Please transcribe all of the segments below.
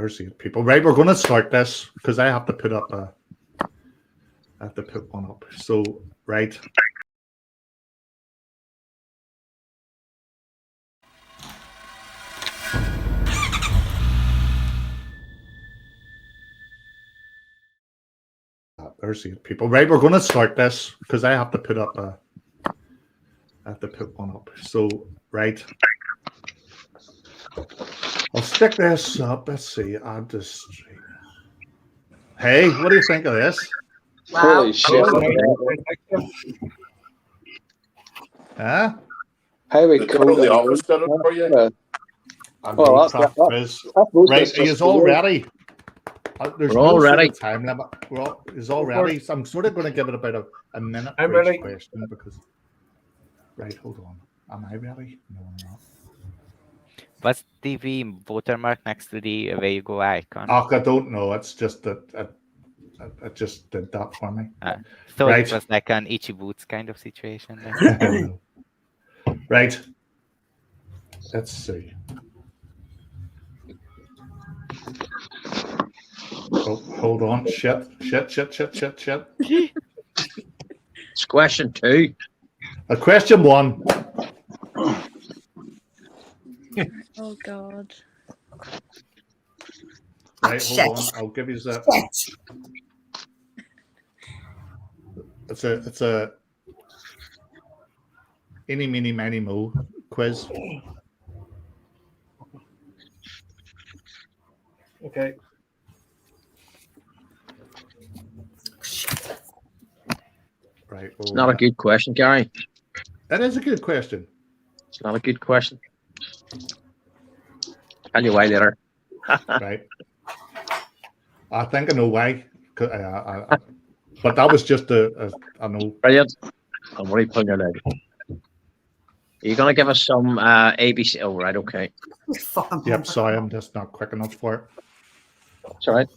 there's 8 people. Right, we're going to start this because I have to put up one up. So, right. There's 8 people. Right, we're going to start this because I have to put one up. So, right. I'll stick this up. Let's see. Add to stream. Hey, what do you think of this? Wow. Holy shit. Huh? How we cool. The office did it for you. And Well, Roadcraft quiz. that's Right, he is all ready. There's We're no all sort ready. of time limit. He's all ready. So I'm sort of going to give it about a minute I'm for each ready. question because. Right, hold on. Am I ready? No, I'm not. What's the watermark next to the where you go icon? Oh, I don't know. It's just that it just did that for me. So right. it was like an itchy boots kind of situation. Then. Right. Let's see. Oh, hold on. Shit. It's question 2. Question 1. Oh God. Right, hold on. I'll give you that. It's a eeny, meeny, miny, mo quiz. Okay. Right. It's not a good question, Gary. That is a good question. It's not a good question. Tell you why later. Right. I think I know why. But that was just I know. Brilliant. I'm already pulling your leg. Are you going to give us some ABC? Oh, right, okay. Yep, sorry, I'm just not quick enough for it. It's all right.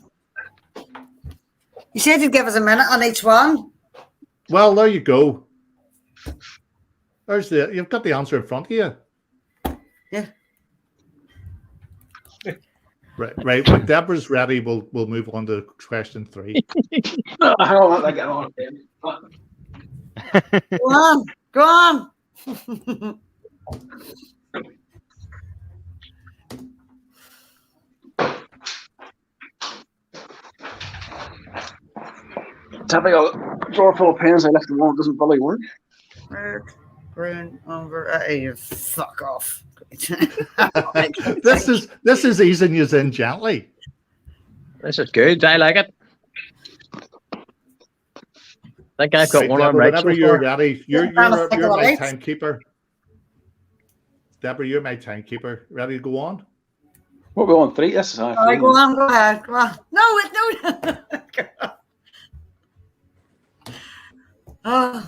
You said you'd give us a minute on each one. Well, there you go. You've got the answer in front of you. Yeah. Right. When Deborah's ready, we'll move on to question 3. Hang on, let get on. Go on. Typical drawer full of pens. I left the one. It doesn't fully work. Red, green, over. You fuck off. This is easing you in gently. This is good. I like it. I think I've got Right, one Deborah, on right. whenever So you're far. ready, you're Trying to my think timekeeper. Deborah, you're my timekeeper. Ready to go on? We'll go on 3. This is how I All right, feel. go on, go ahead. Go on. No. Oh,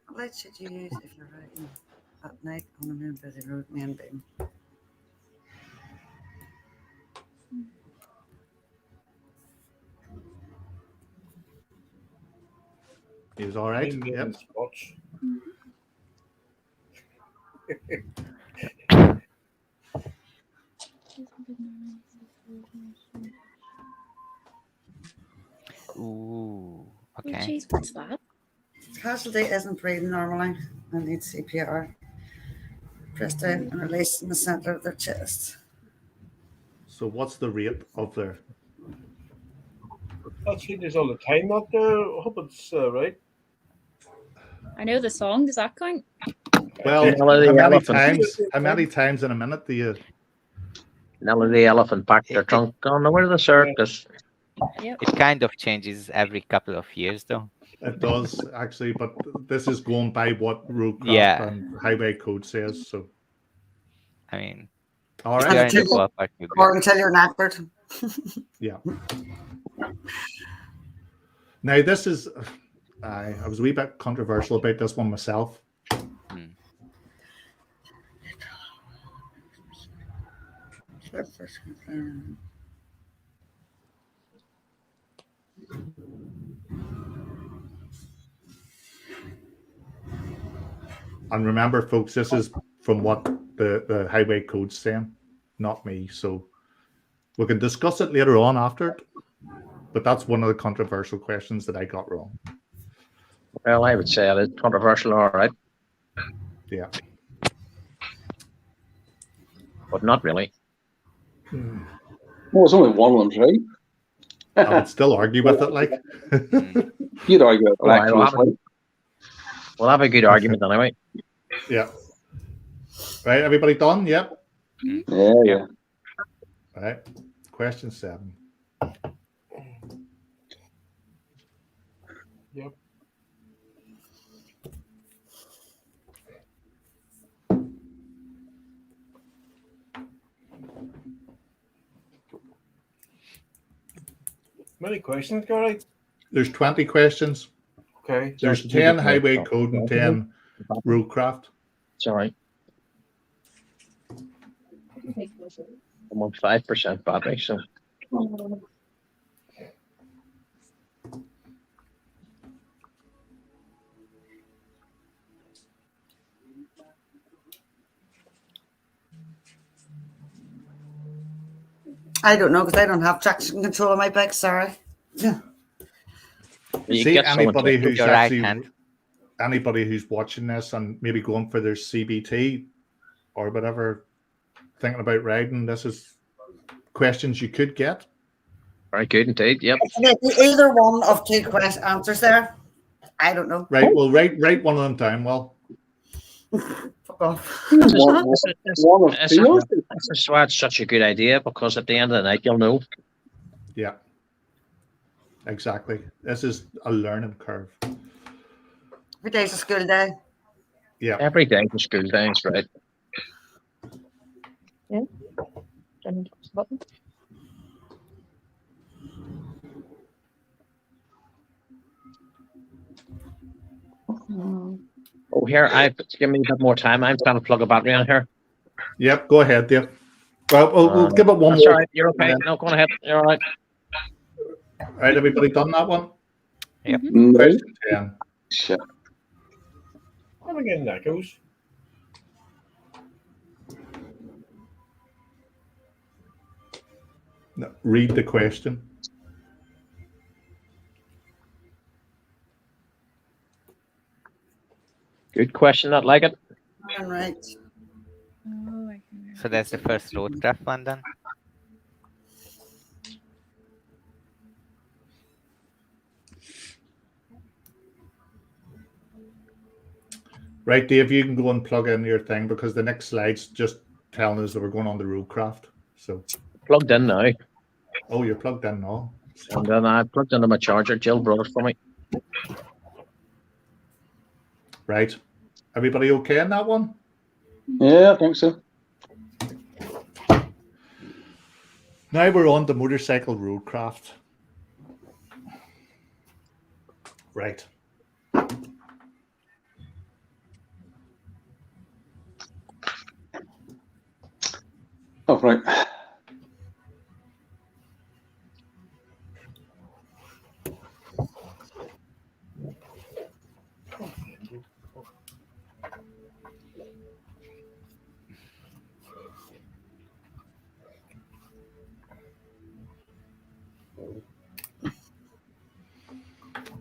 what light should you use if you're riding at night on a main busy road, main beam? He was all right. Yep. Ooh, okay. Jeez, what's that? Casualty isn't breathing normally and needs CPR. Press down and release in the center of their chest. So what's the rate of their? That changes all the time out there. I hope it's right. I know the song. Does that count? Well, Melody elephant. how many times in a minute do you? Nelly the elephant packed their trunk on the way to the circus. Yep. It kind of changes every couple of years, though. It does actually, but this is going by what Roadcraft and Highway Code says. So, I mean, all if right. you're in the ballpark, you're Or good. until you're knackered. Yeah. Now this is, I was a wee bit controversial about this one myself. And remember, folks, this is from what the highway code's saying, not me. So we can discuss it later on after it. But that's one of the controversial questions that I got wrong. Well, I would say it is controversial, all right, Yeah. but not really. Well, it's only one of them's right. I would still argue with it, like. You'd argue it Oh, I black will and white. We'll have a good argument anyway. Yeah. Right, everybody done? Yep. Yeah. All right. Question 7. Yep. Many questions, Gary? There's 20 questions. Okay. There's 10 highway code and 10 Roadcraft. It's all right. I'm on 5% battery, so. I don't know because I don't have traction control on my bike. Sorry. Yeah. You See, get someone anybody to- who's your right actually hand. anybody who's watching this and maybe going for their CBT or whatever, thinking about riding, this is questions you could get. Very good indeed. Yep. Either one of two answers there. I don't know. Right. Well, write one of them down. Well, Fuck off. One This of two. is why it's such a good idea, because at the end of the night you'll know. yeah. Exactly. This is a learning curve. Every day's a school day. Yeah. Every day for school days, right? Oh, here, give me a bit more time. I'm trying to plug a battery on here. Yep. Go ahead, Dave. Well, we'll give it one That's more. all right. You're okay. No, go on ahead. You're all right. All right. Everybody done that one? No. Question 10. Shit. I'm getting echoes. No, read the question. Good question. Not like it. All right. Oh, I can So that's the first Roadcraft one then. Right, Dave, you can go and plug in your thing because the next slide's just telling us that we're going on the Roadcraft. So, Plugged in now. oh, you're plugged in now. And then I plugged into my charger. Jill brought it for me. Right. Everybody okay in that one? Yeah, I think so. Now we're on the motorcycle Roadcraft. Right. Oh, right.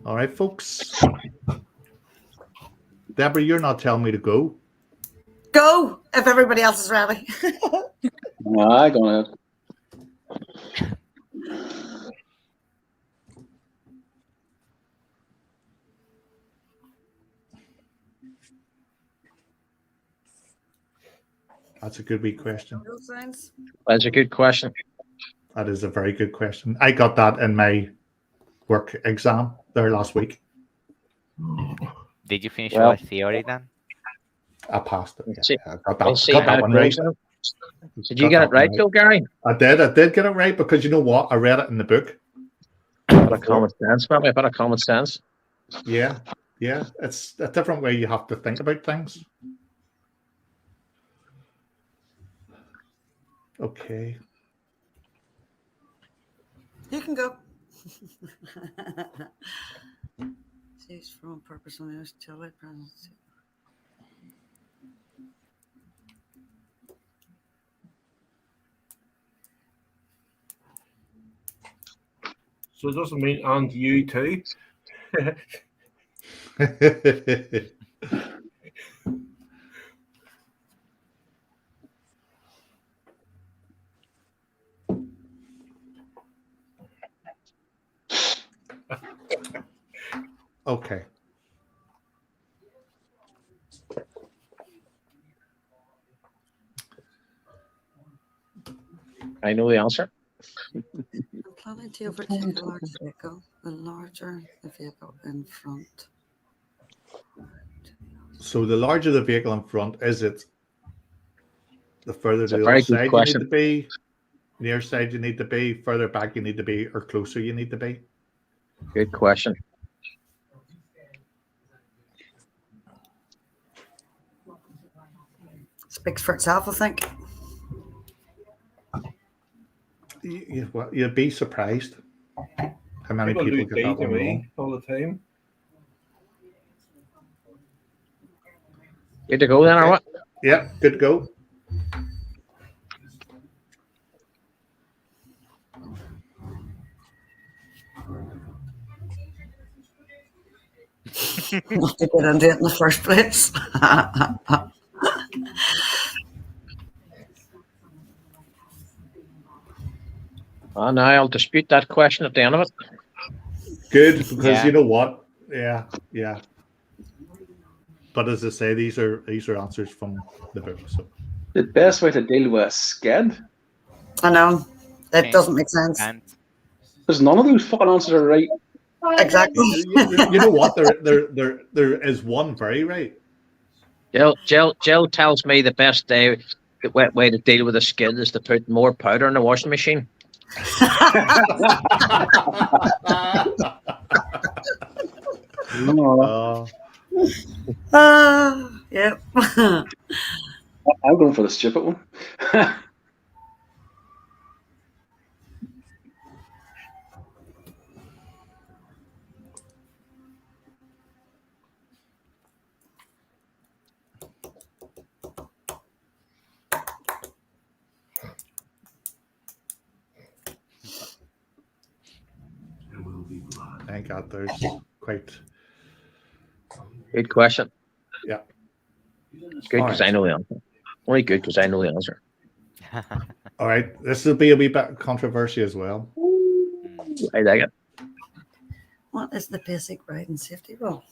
All right, folks. Deborah, you're not telling me to go. Go if everybody else is ready. Aye, go ahead. That's a good wee question. Those sounds. That's a good question. That is a very good question. I got that in my work exam there last week. Did you finish Well- your theory then? I passed it. Let's see. Yeah, I got We'll see got how that it one right. goes now. Did you get it right, though, Gary? I did get it right because you know what? I read it in the book. A bit of common sense, probably. A bit of common sense. Yeah, yeah. It's a different way you have to think about things. Okay. You can go. Choose from purpose on this till it presents. So it doesn't mean and you too. Okay. I know the answer. I'm planning to overtake a large vehicle. The larger the vehicle in front. So the larger the vehicle in front, is it the further It's to a the very other good side you question. need to be, near side you need to be, further back you need to be, or closer you need to be? Good question. Speaks for itself, I think. You'd be surprised how many People people do get D that to one me wrong. all the time. Good to go then, or what? Yeah, good to go. Not to get into it in the first place. Now I'll dispute that question at the end of it. Good, because Yeah. you know what? Yeah. But as I say, these are answers from the book. So The best way to deal with a skid. I know. It Okay. doesn't make sense. And There's none of those fucking answers are right. Exactly. you know what? There is one very right. Jill tells me the best way to deal with a skid is to put more powder in the washing machine. No, Yep. I'm going for the stupid one. Thank God, there's quite. Good question. Yeah. Good All because right. I know the answer. Only good because I know the answer. All right, this will be a wee bit controversial as well. I like it. What is the basic ride and safety rule?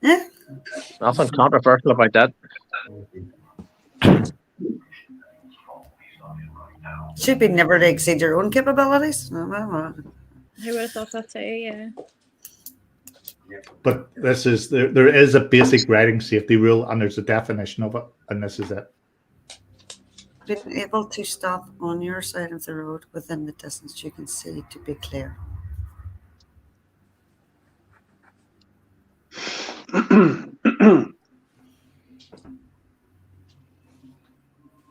Yeah. Nothing controversial about that. Should be never to exceed your own capabilities. I would have thought that too, yeah. But this is there is a basic riding safety rule, and there's a definition of it, and this is it. Being able to stop on your side of the road within the distance you can see to be clear.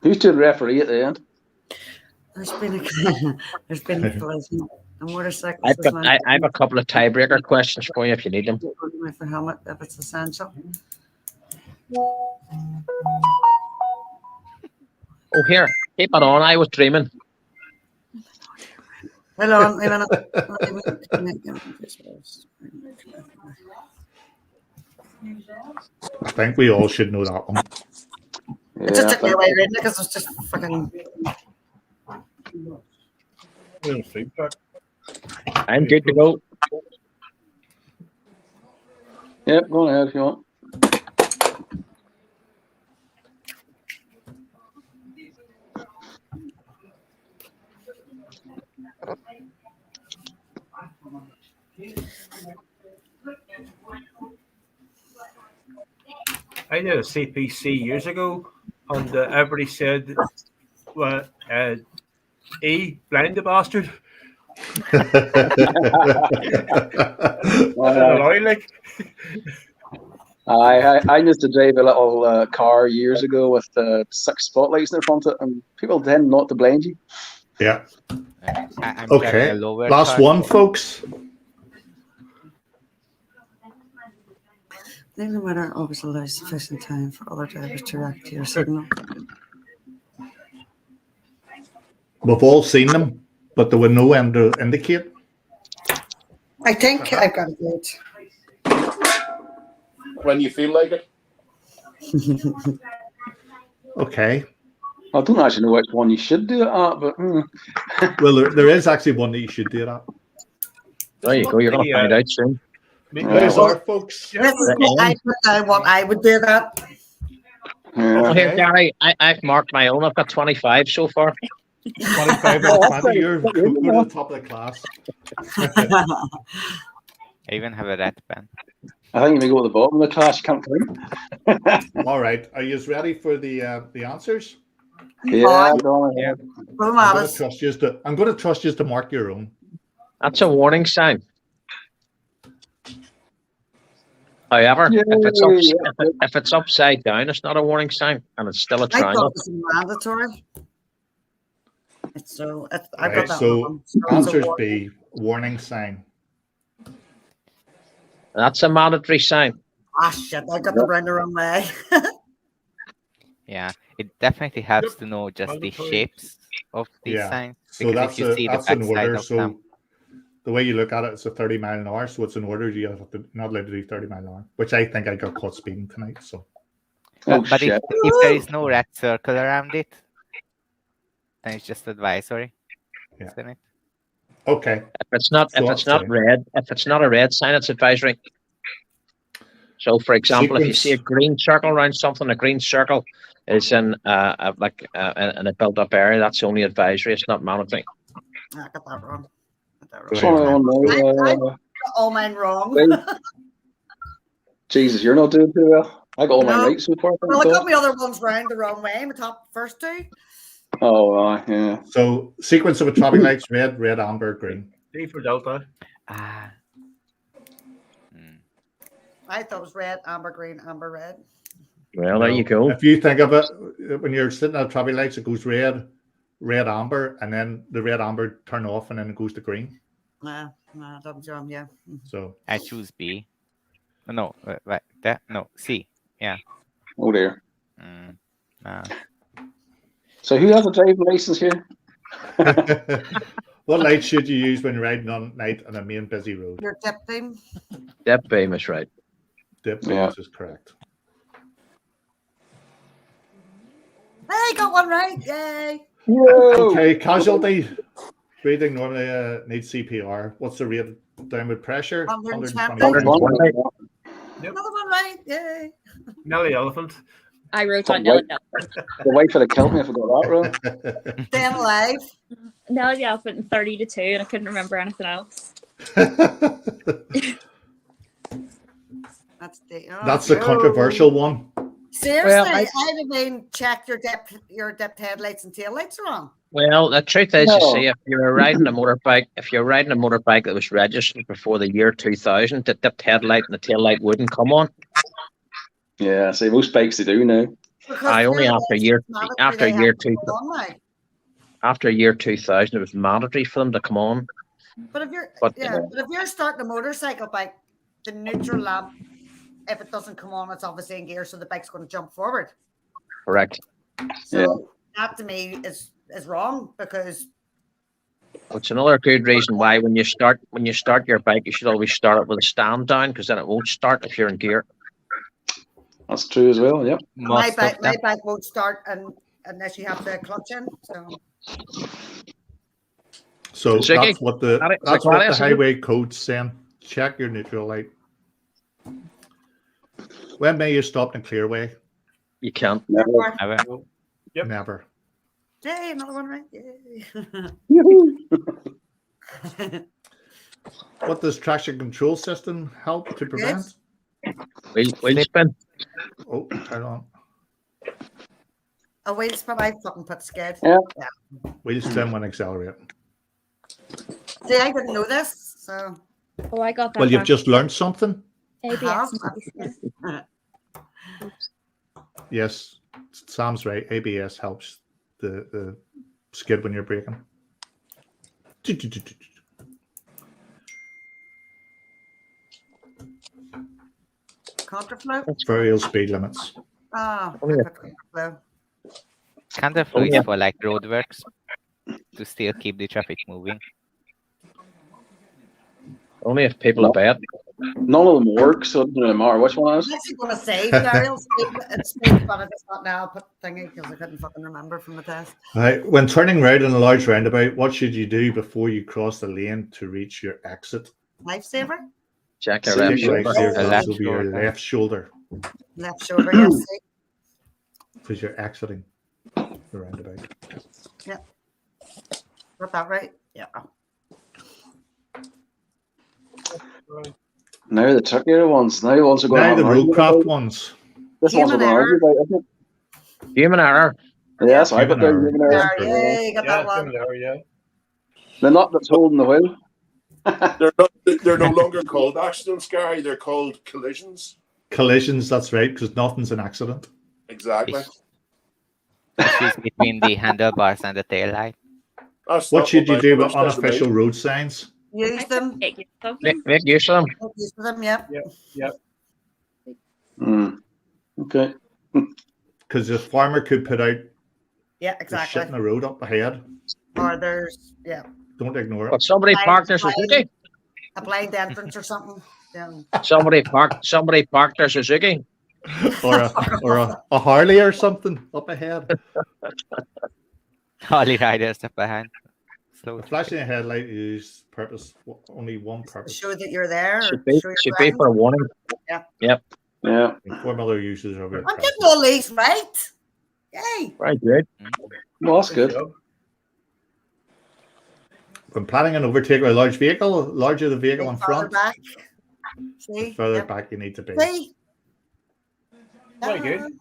Who's the referee at the end? There's been a collision. A motorcycle I have a couple of tiebreaker questions for you if you need them. with the helmet if it's essential. Oh, here, keep it on. I was dreaming. Hold on, wait a minute. I think we all should know that one. It just took me away reading it because it was just fucking. Feedback. I'm good to go. Yep, go ahead if you want. I did a CPC years ago, and everybody said, "Well, blind the bastard." I used to drive a little car years ago with 6 spotlights in the front of it, and people tend not to blind you. Yeah. I'm Okay. a lower Last car. one, folks. The limiter always allows sufficient time for other drivers to react to your signal. We've all seen them, but there were no end to indicate. I think I've got a glitch. When you feel like it. Okay. I don't actually know which one you should do it at, but Well, there is actually one that you should do that. There you go. You're going to find out soon. There's our folks. This is what I would do that. Well, here, Okay. Gary, I've marked my own. I've got 25 so far. 25 out of 20. You're go to the top of the class. I even have a red pen. I think you may go at the bottom of the class. You can't clean. All right. Are you ready for the answers? Yeah, go on ahead. Boom I'm at going us. to trust you to mark your own. That's a warning sign. However, if it's upside down, it's not a warning sign, and it's still a I thought triangle. it was mandatory. I've Right, got that so one. So it's a answers warning. B, warning sign. That's a mandatory sign. Ah, shit, I got the round the wrong way. Yeah, it definitely helps to know just the shapes of these Yeah. signs. So Because that's if you see the that's in backside order. of So them, the way you look at it, it's a 30 mile an hour. So it's in order. You have to not allowed to do 30 mile an hour, which I think I got caught speeding tonight. So Oh, but shit. if there is no red circle around it, then it's just advisory. Yeah. Isn't it? okay. If it's not red, if it's not a red sign, it's advisory. So, for example, if you see a green circle around something, a green circle is in in a built-up area. That's only advisory. It's not mandatory. I got that wrong. Which one I Got all mine wrong. Jesus, you're not doing too well. I got all mine No. right so far. Well, I got my other ones round the wrong way. My top first two. Oh, yeah. So sequence of a traffic lights: red, red, amber, green. D for Delta. Ah. I thought it was red, amber, green, amber, red. Well, there you go. If you think of it, when you're sitting at traffic lights, it goes red, red, amber, and then the red, amber turn off, and then it goes to green. Nah, that was wrong. Yeah. So I choose B. No, no, C. Yeah. Oh, dear. Nah. So who has a driving license here? what light should you use when riding on night on a main busy road? Your dip beam. Dip beam is right. Dip Yeah. is correct. Hey, got one right. Yay. Okay, casualty. Breathing normally needs CPR. What's the rate of downward pressure? 120. 120. Another one right. Yay. Nelly Elephant. I wrote Oh, down Nelly The wife would have killed me if I got that wrong. Staying alive. Nelly the Elephant in 30 to 2, and I couldn't remember anything else. That's That's the controversial one. Seriously, Well, I mean, check your depth headlights and taillights are on. Well, the truth is, No. you see, if you're riding a motorbike that was registered before the year 2000, the dipped headlight and the tail light wouldn't come on. Yeah, see, most bikes they do now. Because I only taillights after year automatically after they year have to two come on now. after year 2000, it was mandatory for them to come on. But if you're But- but if you're starting a motorcycle bike, the neutral lamp, if it doesn't come on, it's obviously in gear, so the bike's going to jump forward. Correct. So that to me is wrong because It's another good reason why when you start your bike, you should always start it with a stand down, because then it won't start if you're in gear. That's true as well, yep. my Most bike of them. won't start unless you have the clutch in. So Ziggy, that's what the Alex, that's what the Alex, highway code's saying. Check your neutral light. When may you stop in a clear way? You can't. Never. Never. Yep. Never. Yay, another one right. Yay. What does traction control system help to prevent? Wheel spin. Oh, turn on. A wheel spin, I fucking put skid. Yeah. Wheel spin when accelerating. See, I didn't know this, so Oh, I got that. Well, you've back. just learned something. ABS. Yes, Sam's right. ABS helps the skid when you're braking. Contraflow? Variable speed limits. Ah, Oh, yeah. contraflow. Counterflow yeah. is for like roadworks to still keep the traffic moving. Only if people are bad. None of them work, so it doesn't really matter which one I is. was actually going to say variable speed, but I just thought now I'll put thingy because I couldn't fucking remember from the test. Right. When turning right in a large roundabout, what should you do before you cross the lane to reach your exit? Lifesaver? Check your See, left Take your shoulder. lifesaver, The that left will be your shoulder. left shoulder Left shoulder, yes. See? because you're exiting the roundabout. Got that right? Yeah. Now the trickier ones. Now the ones are going Now to the have an argument roadcraft about. ones. This one's Human going to argue error. about, isn't it? Human error. Yeah, so I Human put down error. human error. Yeah, you got that Yeah, one. yeah. The nut that's holding the wheel. They're no longer called accidents, Gary. They're called collisions. Collisions, that's right, because nothing's an accident. Exactly. Issues between the handlebars and the tail light. That's What not should you my do with worst estimate. unofficial road signs? Use them. Get use of Make, them. make use of them. Make use of them, yep. Okay. Because the farmer could put out Yeah, the exactly. shit in the road up ahead. Or there's, yeah, Don't ignore it. But somebody parked their Suzuki. a blind entrance or something. Yeah. Somebody parked their Suzuki. or a Harley or something up ahead. Harley riders up behind. Slow The flashing a headlight is only one To purpose. show that you're there. Should or be, show your should be friends. for a warning. Yeah. Inform other users of your I'm presence. getting all these right. Yay. Very good. Well, that's good. When planning an overtake with a large vehicle, larger the vehicle in Farther front, back. the See? further Yep. back you need to be. See? Very good.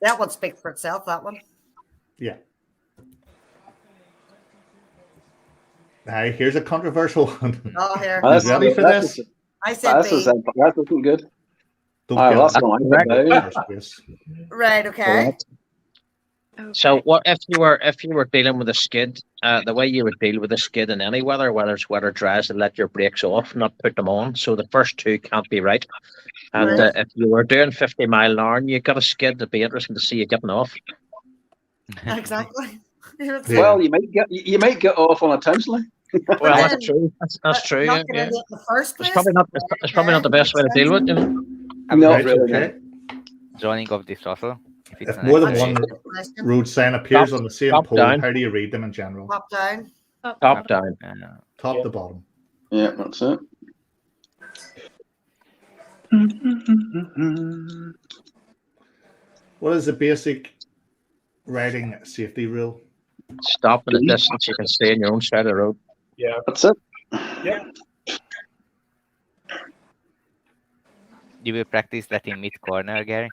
That one speaks for itself, that one. Yeah. Now, here's a controversial one. Oh, here. That's- You ready for that's- this? I said That B. isn't good. Don't All right, get well, that's it. the one I Correct. put down. First place. Right, okay. Correct. So what if you were dealing with a skid? The way you would deal with a skid in any weather, whether it's wet or dry, is to let your brakes off, not put them on. So the first two can't be right. And Right. if you were doing 50 mile an hour and you got a skid, it'd be interesting to see you getting off. Exactly. Yeah. Well, you might get off unintentionally. Well, then- that's true. That's true. Not Yeah, getting yeah. it in the first place. It's probably not. It's probably not the best way to deal with it. You know? No, Right, really. okay. Drawing of the throttle. If it's If an more than accident. one road sign appears Top- on the same top pole, down. how do you read them in general? Top down. Top down. Top Yeah. to bottom. Yeah, that's it. What is the basic riding safety rule? Stop at a distance you can stay on your own side of the road. Yeah. That's it. You will practice that in mid corner, Gary.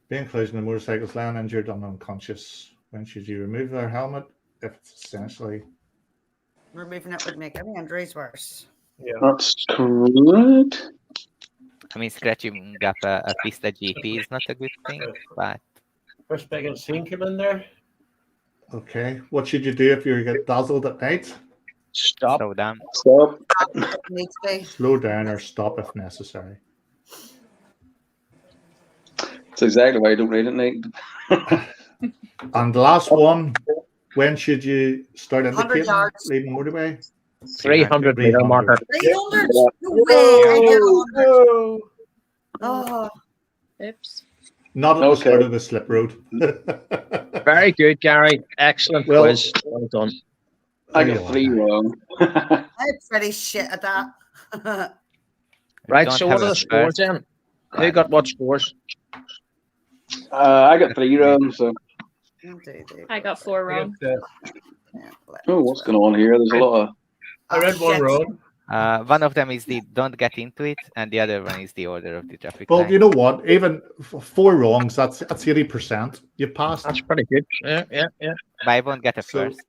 Being collision of motorcycles, land injured and unconscious. When should you remove their helmet? If it's essentially Removing it would make any injuries worse. That's correct. I mean, scratching up a pista GP is not a good thing, but First big and scene come in there. okay. What should you do if you get dazzled at night? Stop. slow down. Stop. Needs to be. Slow down or stop if necessary. That's exactly why I don't read it, Nate. And the last one, when should you start 100 indicating yards. leaving motorway? 300 meter 300. marker. 300? No way. I get 100. Oh, Oops. Not at the Okay. start of the slip road. Very good, Gary. Excellent Well- quiz. Well done. I There got you 3 are. wrong. I'm pretty shit at that. Right. Don't So have what are a the scores spare. then? Who got what scores? I got 3 wrong, so. I got 4 wrong. Oh, what's going on here? There's a lot of. I read one shit. wrong. One of them is the don't get into it, and the other one is the order of the traffic Well, light. you know what? Even 4 wrongs, that's 80%. You passed. That's pretty good. Yeah. But I won't get a So- first.